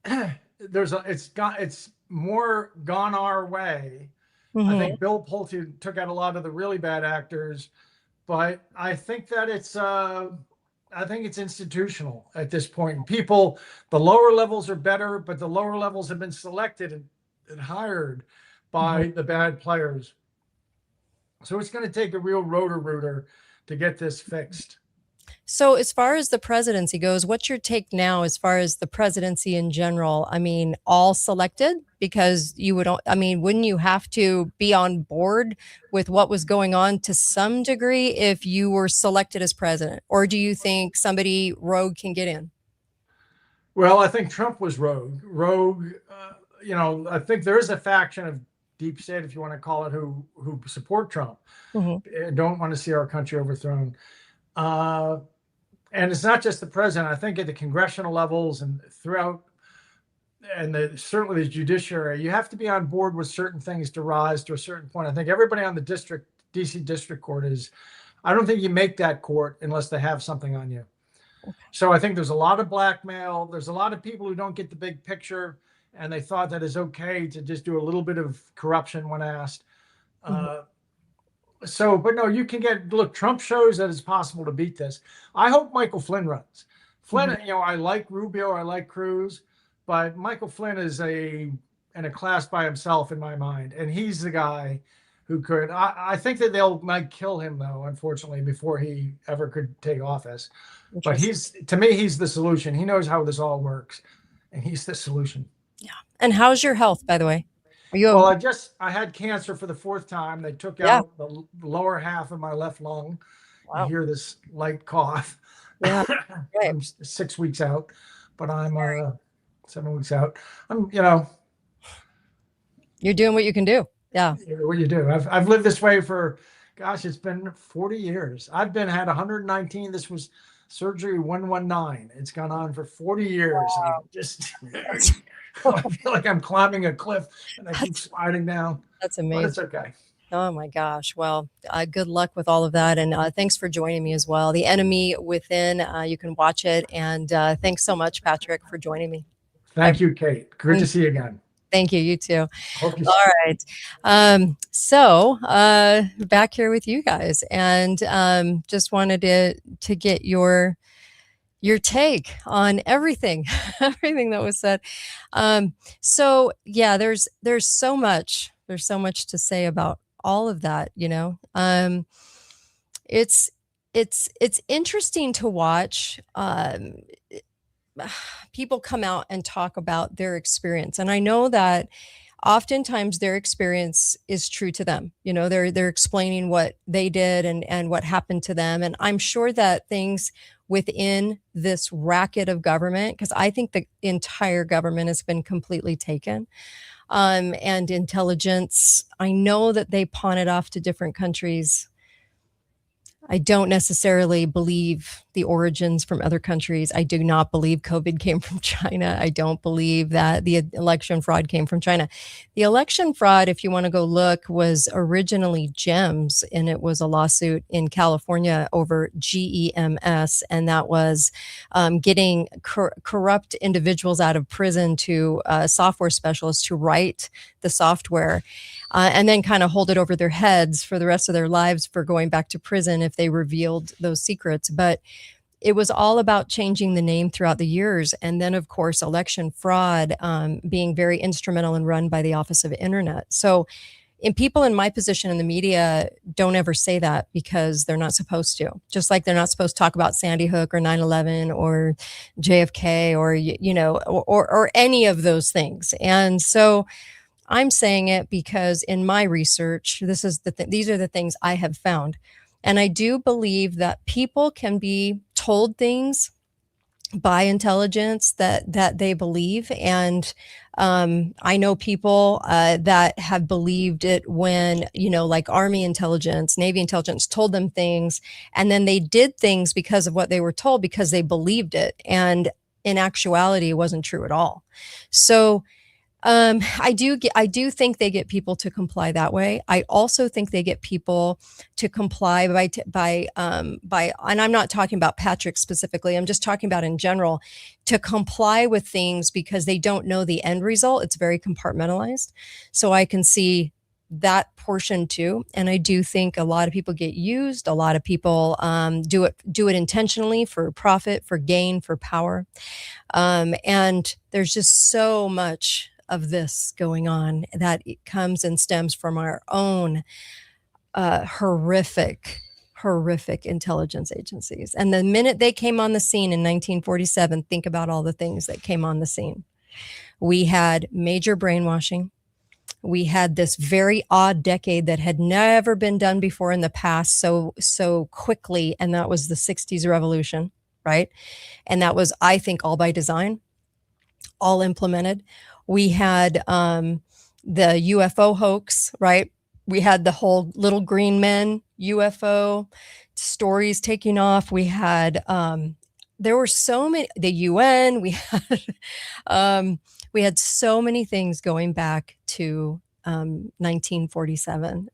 it's more gone our way. I think Bill Pulte took out a lot of the really bad actors, but I think that it's institutional at this point. People, the lower levels are better, but the lower levels have been selected and hired by the bad players. So it's going to take a real rotor-rooter to get this fixed. So as far as the presidency goes, what's your take now as far as the presidency in general? I mean, all selected? Because wouldn't you have to be on board with what was going on to some degree if you were selected as president? Or do you think somebody rogue can get in? Well, I think Trump was rogue. I think there is a faction of deep state, if you want to call it, who support Trump and don't want to see our country overthrown. And it's not just the president. I think at the congressional levels and throughout, and certainly the judiciary, you have to be on board with certain things to rise to a certain point. I think everybody on the DC district court I don't think you make that court unless they have something on you. So I think there's a lot of blackmail. There's a lot of people who don't get the big picture, and they thought that it's okay to just do a little bit of corruption when asked. But no, you can look, Trump shows that it's possible to beat this. I hope Michael Flynn runs. Flynn, I like Rubio, I like Cruz, but Michael Flynn is in a class by himself in my mind. And he's the guy who could, I think that might kill him though, unfortunately, before he ever could take office. But to me, he's the solution. He knows how this all works and he's the solution. Yeah. And how's your health, by the way? I had cancer for the 4th time. They took out the lower half of my left lung. Wow. You hear this light cough. Yeah. I'm 6 weeks out, but I'm 7 weeks out. You're doing what you can do. Yeah. What you do. I've lived this way for, it's been 40 years. Had 119. This was surgery 119. It's gone on for 40 years. Wow. I feel like I'm climbing a cliff and I keep sliding down. That's amazing. But it's okay. Oh my gosh. Well, good luck with all of that. And thanks for joining me as well. The Enemy Within, you can watch it. And thanks so much, Patrick, for joining me. Thank you, Kate. Great to see you again. Thank you. You too. Okay. All right. So back here with you guys, and just wanted to get your take on everything, everything that was said. So yeah, there's so much to say about all of that. It's it's interesting to watch. People come out and talk about their experience, and I know that oftentimes their experience is true to them. They're explaining what they did and what happened to them, and I'm sure that things within this racket of government, because I think the entire government has been completely taken, and intelligence, I know that they pawn it off to different countries. I don't necessarily believe the origins from other countries. I do not believe COVID came from China. I don't believe that the election fraud came from China. The election fraud, if you want to go look, was originally GEMS, and it was a lawsuit in California over GEMS, and that was getting corrupt individuals out of prison to software specialists to write the software. And then kind of hold it over their heads for the rest of their lives for going back to prison if they revealed those secrets. But it was all about changing the name throughout the years. And then, of course, election fraud being very instrumental and run by the Office of Internet. So people in my position in the media don't ever say that because they're not supposed to. Just like they're not supposed to talk about Sandy Hook or 9/11 or JFK or, or any of those things. And so I'm saying it because in my research, these are the things I have found. And I do believe that people can be told things by intelligence that they believe. And I know people that have believed it when, like Army intelligence, Navy intelligence told them things, and then they did things because of what they were told because they believed it. And in actuality, it wasn't true at all. So I do think they get people to comply that way. I also think they get people to comply by, and I'm not talking about Patrick specifically. I'm just talking about in general, to comply with things because they don't know the end result. It's very compartmentalized. So I can see that portion too. And I do think a lot of people get used. A lot of people do it intentionally for profit, for gain, for power. And there's just so much of this going on that it comes and stems from our own horrific intelligence agencies. And the minute they came on the scene in 1947, think about all the things that came on the scene. We had major brainwashing. We had this very odd decade that had never been done before in the past so quickly, and that was the 60s revolution, right? And that was, I think, all by design, all implemented. We had the UFO hoax, right? We had the whole little green men UFO stories taking off. We had there were so many, the UN. We had so many things going back to 1947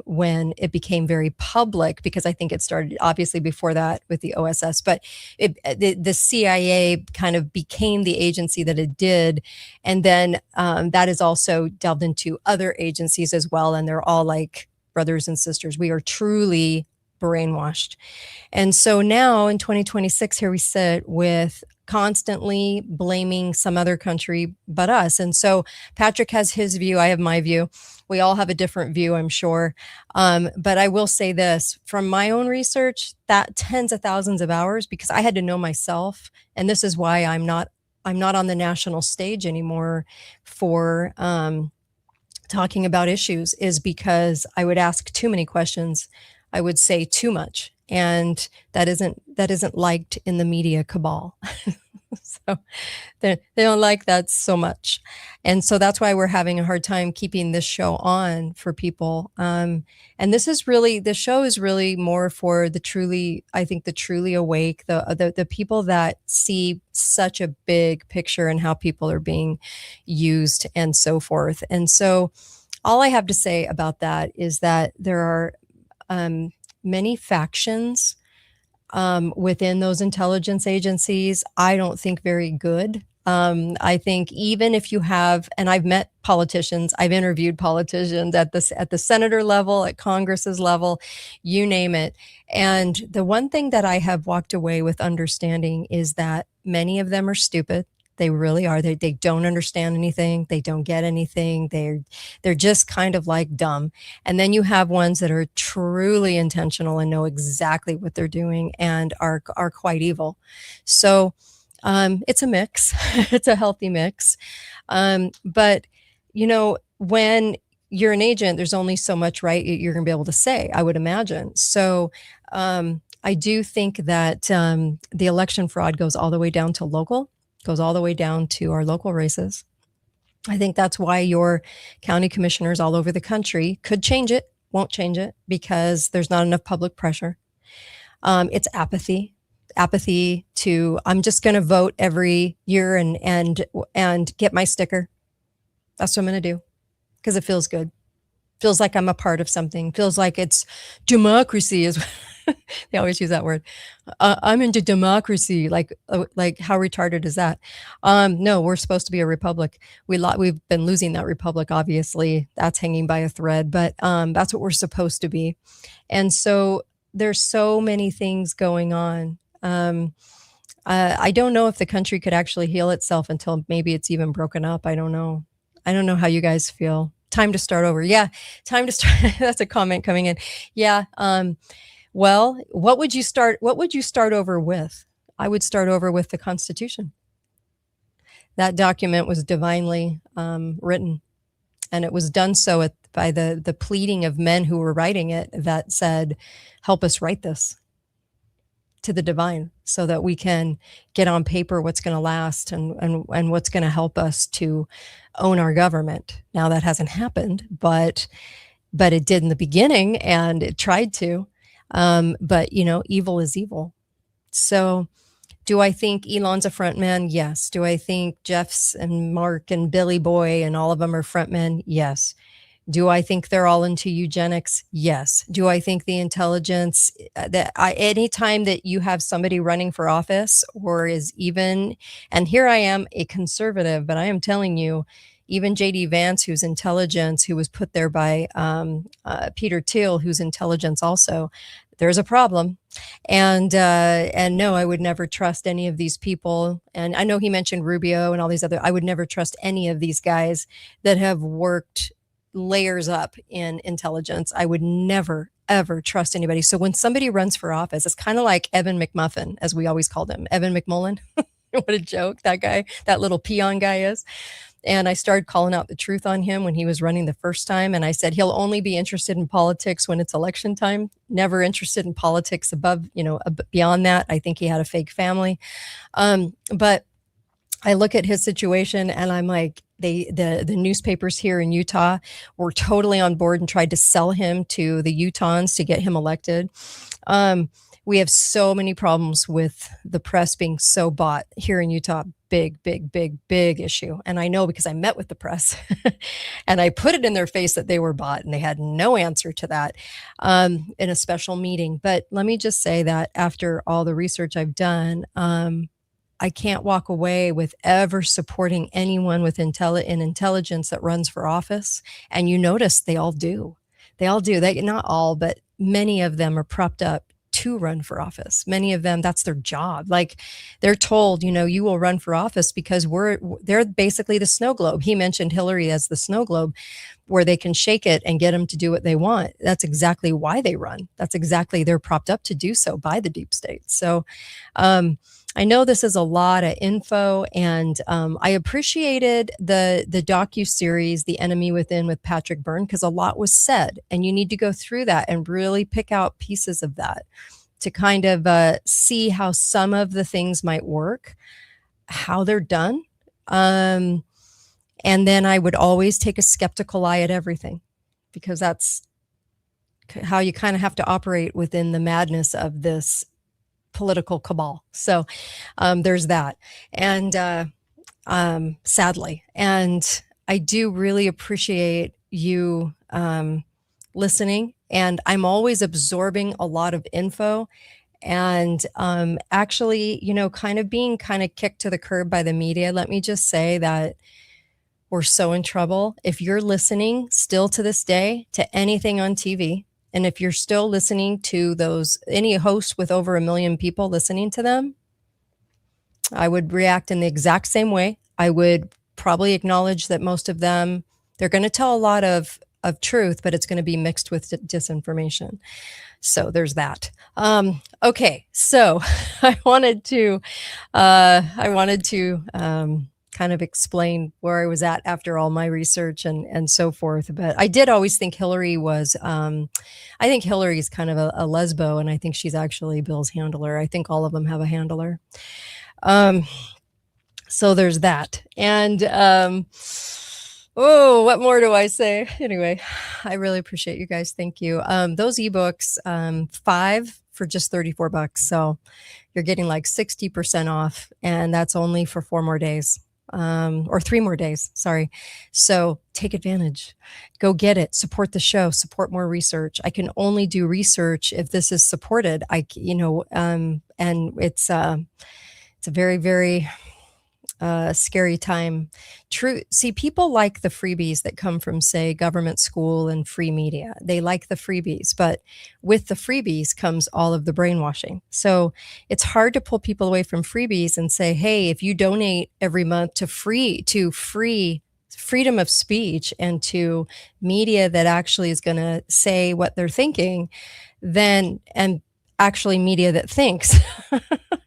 when it became very public, because I think it started obviously before that with the OSS, but the CIA kind of became the agency that it did. And then that is also delved into other agencies as well. And they're all like brothers and sisters. We are truly brainwashed. And so now in 2026, here we sit with constantly blaming some other country but us. And so Patrick has his view. I have my view. We all have a different view, I'm sure. But I will say this, from my own research, that tens of thousands of hours, because I had to know myself. And this is why I'm not on the national stage anymore for talking about issues, is because I would ask too many questions. I would say too much. And that isn't liked in the media cabal. So they don't like that so much. And so that's why we're having a hard time keeping this show on for people. And this show is really more for the truly awake, the people that see such a big picture and how people are being used and so forth. And so all I have to say about that is that there are many factions within those intelligence agencies. I don't think very good I think even if you have, and I've met politicians, I've interviewed politicians at the senator level, at Congress's level, you name it. And the one thing that I have walked away with understanding is that many of them are stupid. They really are. They don't understand anything. They don't get anything. They're just kind of like dumb. And then you have ones that are truly intentional and know exactly what they're doing and are quite evil. So it's a mix. It's a healthy mix. But when you're an agent, there's only so much, right, you're going to be able to say, I would imagine. So I do think that the election fraud goes all the way down to local, goes all the way down to our local races. I think that's why your county commissioners all over the country could change it, won't change it, because there's not enough public pressure. It's apathy to, I'm just going to vote every year and get my sticker. That's what I'm going to do because it feels good. Feels like I'm a part of something. Feels like it's democracy is. They always use that word. I'm into democracy. Like how retarded is that? No, we're supposed to be a republic. We've been losing that republic. Obviously, that's hanging by a thread. But that's what we're supposed to be. And so there's so many things going on. I don't know if the country could actually heal itself until maybe it's even broken up. I don't know. I don't know how you guys feel. Time to start over. Yeah, time to start. That's a comment coming in. Yeah. Well, what would you start over with? I would start over with the Constitution. That document was divinely written, and it was done so by the pleading of men who were writing it that said, help us write this to the divine so that we can get on paper what's going to last and what's going to help us to own our government. Now that hasn't happened, but it did in the beginning, and it tried to. But evil is evil. So do I think Elon's a front man? Yes. Do I think Jeff's and Mark and Billy Boy and all of them are front men? Yes. Do I think they're all into eugenics? Yes. Do I think the intelligence anytime that you have somebody running for office or is even, and here I am a conservative, but I am telling you, even JD Vance, who's intelligence, who was put there by Peter Thiel, who's intelligence also, there's a problem. And no, I would never trust any of these people. And I know he mentioned Rubio and all these other, I would never trust any of these guys that have worked layers up in intelligence. I would never, ever trust anybody. So when somebody runs for office, it's kind of like Evan McMuffin, as we always called him, Evan McMullen. What a joke that guy, that little peon guy is. And I started calling out the truth on him when he was running the first time. And I said, he'll only be interested in politics when it's election time, never interested in politics beyond that. I think he had a fake family. But I look at his situation and I'm like, the newspapers here in Utah were totally on board and tried to sell him to the Utahns to get him elected. We have so many problems with the press being so bought here in Utah. Big issue. And I know because I met with the press and I put it in their face that they were bought and they had no answer to that in a special meeting. But let me just say that after all the research I've done, I can't walk away with ever supporting anyone with intelligence that runs for office. And you notice they all do. They, not all, but many of them are propped up to run for office. Many of them, that's their job. Like they're told, you will run for office because they're basically the snow globe. He mentioned Hillary as the snow globe where they can shake it and get them to do what they want. That's exactly why they run. They're propped up to do so by the deep state. So, I know this is a lot of info, and I appreciated the docu-series, The Enemy Within with Patrick Byrne, because a lot was said, and you need to go through that and really pick out pieces of that to kind of see how some of the things might work, how they're done. And then I would always take a skeptical eye at everything, because that's how you kind of have to operate within the madness of this political cabal. So there's that. And sadly, and I do really appreciate you listening. And I'm always absorbing a lot of info. and actually, kind of being kind of kicked to the curb by the media. Let me just say that we're so in trouble. If you're listening still to this day to anything on TV, and if you're still listening to any host with over 1 million people listening to them, I would react in the exact same way. I would probably acknowledge that most of them, they're going to tell a lot of truth, but it's going to be mixed with disinformation. So there's that. Okay, so I wanted to kind of explain where I was at after all my research and so forth. But I did always think Hillary was, I think Hillary is kind of a lesbo, and I think she's actually Bill's handler. I think all of them have a handler. So there's that. And what more do I say? Anyway, I really appreciate you guys. Thank you. Those ebooks, 5 for just $34. So you're getting like 60% off, and that's only for 4 more days. Or 3 more days, sorry. So take advantage, go get it, support the show, support more research. I can only do research if this is supported. And it's a very, very scary time. See, people like the freebies that come from, say, government school and free media. They like the freebies, but with the freebies comes all of the brainwashing. So it's hard to pull people away from freebies and say, hey, if you donate every month to freedom of speech and to media that actually is going to say what they're thinking, and actually media that thinks,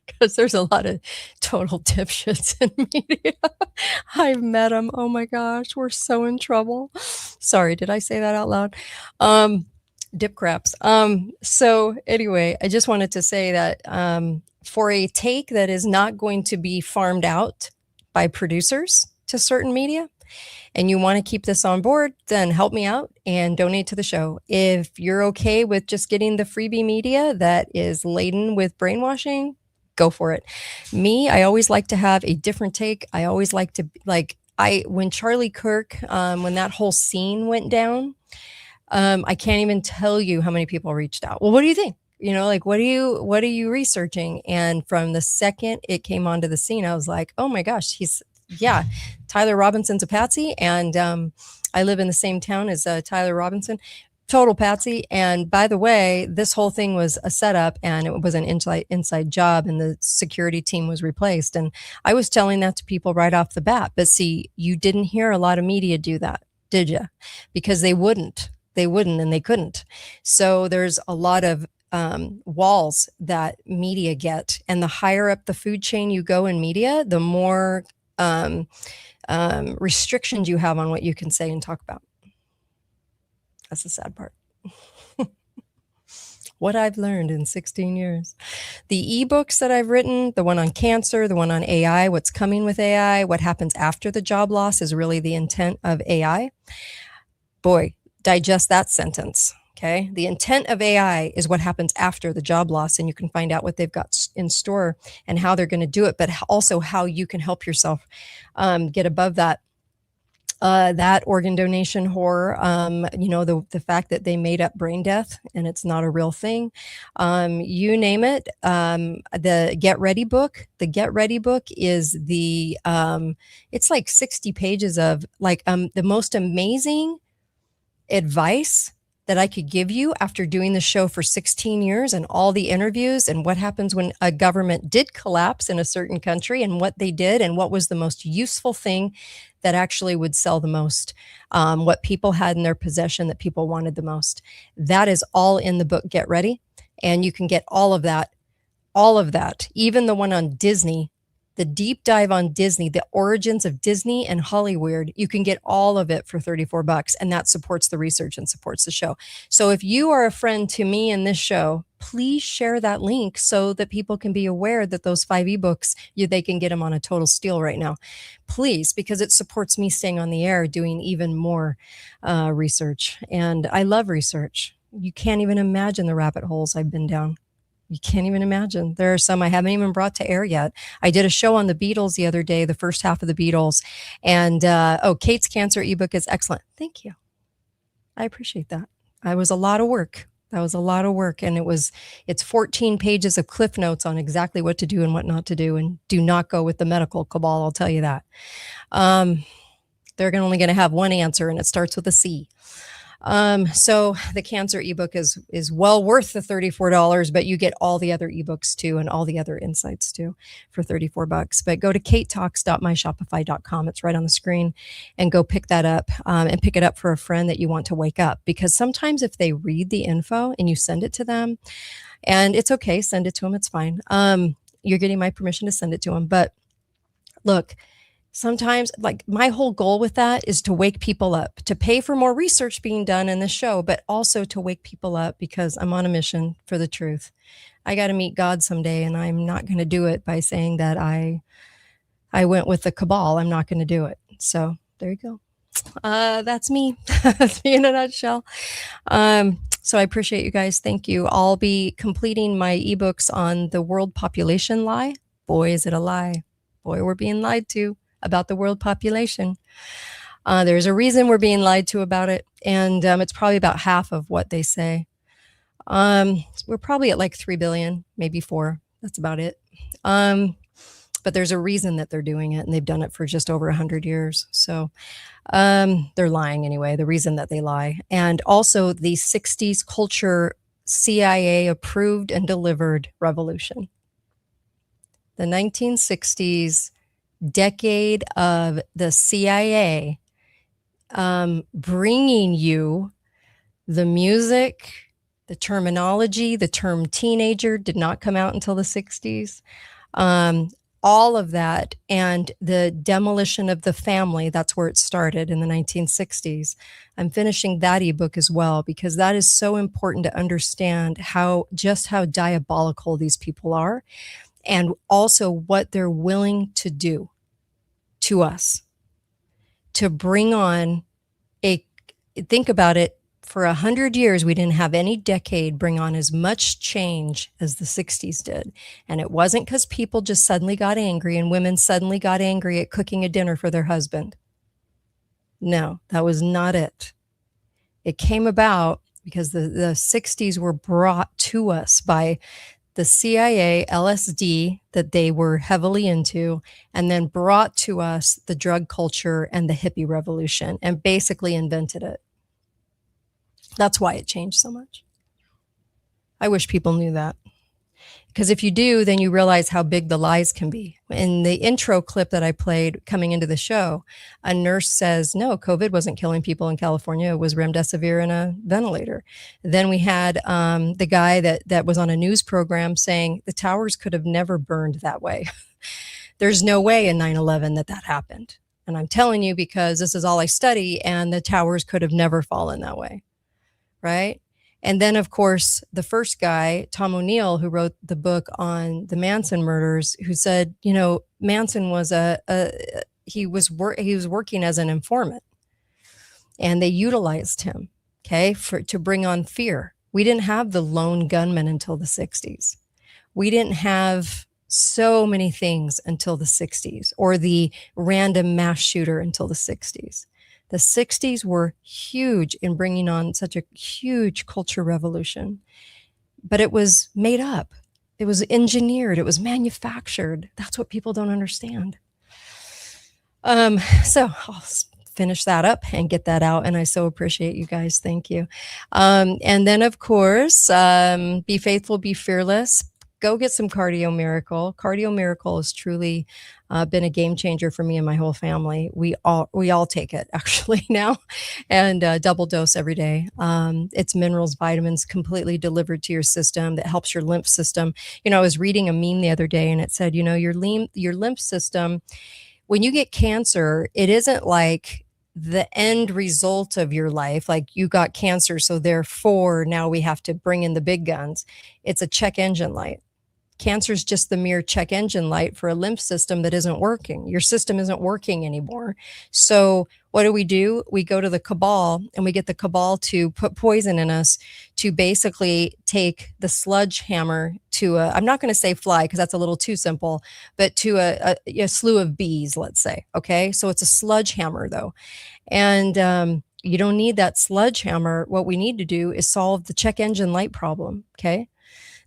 because there's a lot of total dipshits in media. I've met them. Oh my gosh, we're so in trouble. Sorry, did I say that out loud? Dip craps. So anyway, I just wanted to say that for a take that is not going to be farmed out by producers to certain media, and you want to keep this on board, then help me out and donate to the show. If you're okay with just getting the freebie media that is laden with brainwashing, go for it. Me, I always like to have a different take. I always like to, when Charlie Kirk, when that whole scene went down, I can't even tell you how many people reached out. Well, what do you think? What are you researching? And from the second it came onto the scene, I was like, oh my gosh, Tyler Robinson's a patsy. And I live in the same town as Tyler Robinson. Total patsy. And by the way, this whole thing was a setup, and it was an inside job, and the security team was replaced. And I was telling that to people right off the bat. But see, you didn't hear a lot of media do that, did you? Because they wouldn't, and they couldn't. So there's a lot of walls that media get. And the higher up the food chain you go in media, the more restrictions you have on what you can say and talk about. That's the sad part. What I've learned in 16 years. The ebooks that I've written, the one on cancer, the one on AI, what's coming with AI, what happens after the job loss is really the intent of AI. Boy, digest that sentence. Okay. The intent of AI is what happens after the job loss, and you can find out what they've got in store and how they're going to do it, but also how you can help yourself get above that organ donation horror, the fact that they made up brain death and it's not a real thing. You name it. The Get Ready book is it's like 60 pages of the most amazing advice that I could give you after doing the show for 16 years and all the interviews and what happens when a government did collapse in a certain country and what they did and what was the most useful thing that actually would sell the most, what people had in their possession that people wanted the most. That is all in the book Get Ready. And you can get all of that, even the one on Disney, the deep dive on Disney, the origins of Disney and Hollywood. You can get all of it for $34, and that supports the research and supports the show. So if you are a friend to me in this show, please share that link so that people can be aware that those 5 ebooks, they can get them on a total steal right now. Please, because it supports me staying on the air, doing even more research. And I love research. You can't even imagine the rabbit holes I've been down. You can't even imagine. There are some I haven't even brought to air yet. I did a show on the Beatles the other day, the first half of the Beatles. And, Kate's Cancer ebook is excellent. Thank you. I appreciate that. It was a lot of work. That was a lot of work. And it's 14 pages of cliff notes on exactly what to do and what not to do. And do not go with the medical cabal. I'll tell you that. They're only going to have one answer, and it starts with a C. So the cancer ebook is well worth the $34, but you get all the other ebooks too, and all the other insights too for $34. But go to katetalks.myshopify.com. It's right on the screen, and go pick that up, and pick it up for a friend that you want to wake up. Because sometimes if they read the info and you send it to them, and it's okay, send it to them, it's fine. You're getting my permission to send it to them. But look, sometimes, like, my whole goal with that is to wake people up, to pay for more research being done in the show, but also to wake people up, because I'm on a mission for the truth. I got to meet God someday, and I'm not going to do it by saying that I went with the cabal. I'm not going to do it. So there you go. That's me. That's me in a nutshell. So I appreciate you guys. Thank you. I'll be completing my ebooks on the world population lie. Boy, is it a lie. Boy, we're being lied to about the world population. There's a reason we're being lied to about it. And it's probably about half of what they say. We're probably at like 3 billion, maybe 4. That's about it. But there's a reason that they're doing it, and they've done it for just over 100 years. So they're lying anyway, the reason that they lie. And also the 60s culture CIA approved and delivered revolution. The 1960s decade of the CIA bringing you the music, the terminology. The term teenager did not come out until the 60s. All of that, and the demolition of the family, that's where it started in the 1960s. I'm finishing that ebook as well, because that is so important to understand how diabolical these people are, and also what they're willing to do to us to bring on think about it, for 100 years, we didn't have any decade bring on as much change as the 60s did. And it wasn't because people just suddenly got angry and women suddenly got angry at cooking a dinner for their husband. No, that was not it. It came about because the 60s were brought to us by the CIA, LSD, that they were heavily into, and then brought to us the drug culture and the hippie revolution, and basically invented it. That's why it changed so much. I wish people knew that. Because if you do, then you realize how big the lies can be. In the intro clip that I played coming into the show, a nurse says, no, COVID wasn't killing people in California. It was remdesivir in a ventilator. Then we had the guy that was on a news program saying the towers could have never burned that way. There's no way in 9/11 that happened. And I'm telling you, because this is all I study, and the towers could have never fallen that way. Right? And then, of course, the first guy, Tom O'Neill, who wrote the book on the Manson murders, who said, Manson was he was working as an informant, and they utilized him, to bring on fear. We didn't have the lone gunman until the 60s. We didn't have so many things until the 60s, or the random mass shooter until the 60s. The 60s were huge in bringing on such a huge culture revolution, but it was made up. It was engineered. It was manufactured. That's what people don't understand. So I'll finish that up and get that out. And I so appreciate you guys. Thank you. And then, of course, be faithful, be fearless. Go get some Cardio Miracle. Cardio Miracle has truly been a game changer for me and my whole family. We all take it actually now, and double dose every day. It's minerals, vitamins, completely delivered to your system that helps your lymph system. I was reading a meme the other day, and it said, your lymph system, when you get cancer, it isn't like the end result of your life, like you got cancer, so therefore now we have to bring in the big guns. It's a check engine light. Cancer is just the mere check engine light for a lymph system that isn't working. Your system isn't working anymore. So what do? We go to the cabal, and we get the cabal to put poison in us, to basically take the sledgehammer to I'm not going to say fly because that's a little too simple, but to a slew of bees, let's say. Okay. So it's a sledgehammer though. And You don't need that sledgehammer. What we need to do is solve the check engine light problem, okay?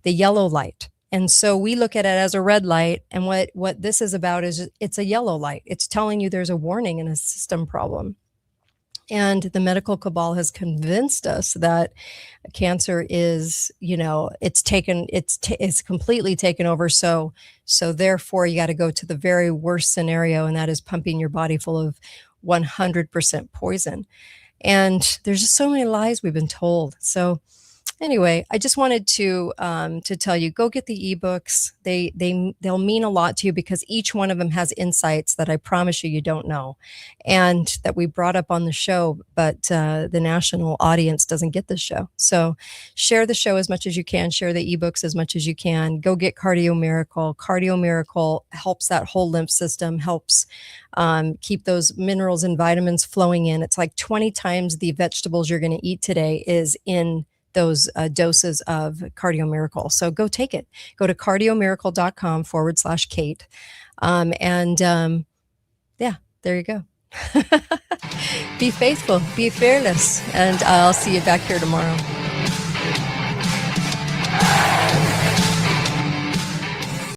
The yellow light. And so we look at it as a red light. And what this is about is it's a yellow light. It's telling you there's a warning and a system problem. And the medical cabal has convinced us that cancer is, it's completely taken over. So therefore you got to go to the very worst scenario, and that is pumping your body full of 100% poison. And there's just so many lies we've been told. So anyway, I just wanted to tell you, go get the ebooks. They'll mean a lot to you, because each one of them has insights that I promise you don't know, and that we brought up on the show, but the national audience doesn't get this show. So share the show as much as you can. Share the ebooks as much as you can. Go get Cardio Miracle. Cardio Miracle helps that whole lymph system, helps keep those minerals and vitamins flowing in. It's like 20 times the vegetables you're going to eat today is in those doses of Cardio Miracle. So go take it. Go to cardiomiracle.com/Kate. Yeah, there you go. Be faithful, be fearless, and I'll see you back here tomorrow.